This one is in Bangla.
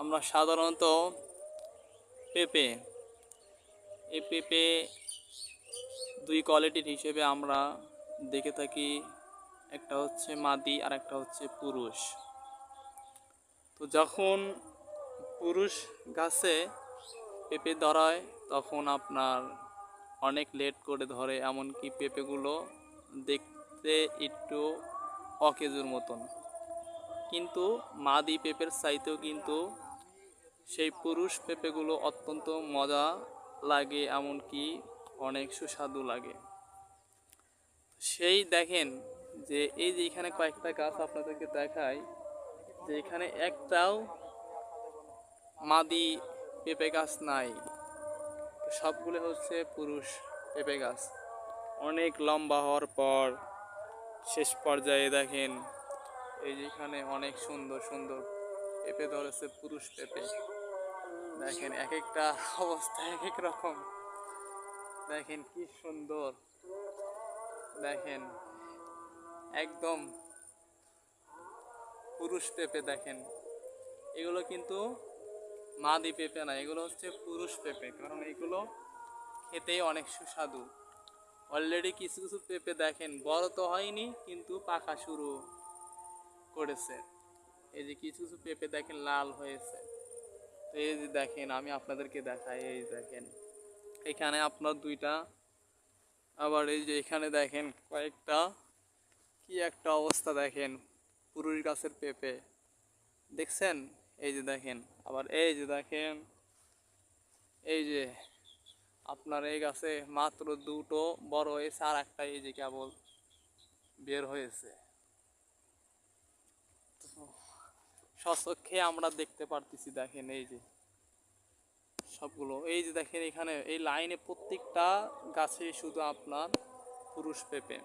আমরা সাধারণত পেঁপে এই পেঁপে দুই কোয়ালিটির হিসেবে আমরা দেখে থাকি। একটা হচ্ছে মাদি আর একটা হচ্ছে পুরুষ। তো যখন পুরুষ গাছে পেঁপে ধরায় তখন আপনার অনেক লেট করে ধরে, এমনকি পেঁপেগুলো দেখতে একটু অকেজোর মতন। কিন্তু মাদি পেঁপের চাইতেও কিন্তু সেই পুরুষ পেঁপেগুলো অত্যন্ত মজা লাগে, এমনকি অনেক সুস্বাদু লাগে। সেই দেখেন যে এই যে এখানে কয়েকটা গাছ আপনাদেরকে দেখায়, যে এখানে একটাও মাদি পেঁপে গাছ নাই, সবগুলো হচ্ছে পুরুষ পেঁপে গাছ। অনেক লম্বা হওয়ার পর শেষ পর্যায়ে দেখেন এই যে এখানে অনেক সুন্দর সুন্দর পেঁপে ধরেছে, পুরুষ পেঁপে। দেখেন এক একটা অবস্থা এক এক রকম। দেখেন কি সুন্দর, দেখেন একদম পুরুষ পেঁপে। দেখেন এগুলো কিন্তু মাদি পেঁপে না, এগুলো হচ্ছে পুরুষ পেঁপে, কারণ এগুলো খেতেই অনেক সুস্বাদু। অলরেডি কিছু কিছু পেঁপে দেখেন বড় তো হয়নি কিন্তু পাকা শুরু করেছে। এই যে কিছু কিছু পেঁপে দেখেন লাল হয়েছে। তো এই যে দেখেন আমি আপনাদেরকে দেখাই, এই দেখেন এখানে আপনার দুইটা, আবার এই যে এখানে দেখেন কয়েকটা, কি একটা অবস্থা দেখেন পুরুষ গাছের পেঁপে দেখছেন। এই যে দেখেন, আবার এই যে দেখেন, এই যে আপনার এই গাছে মাত্র দুটো বড় হয়েছে, আর একটা এই যে কেবল বের হয়েছে। স্বচক্ষে আমরা দেখতে পারতেছি। দেখেন এই যে সবগুলো, এই যে দেখেন এখানে এই লাইনে প্রত্যেকটা গাছে শুধু আপনার পুরুষ পেঁপে।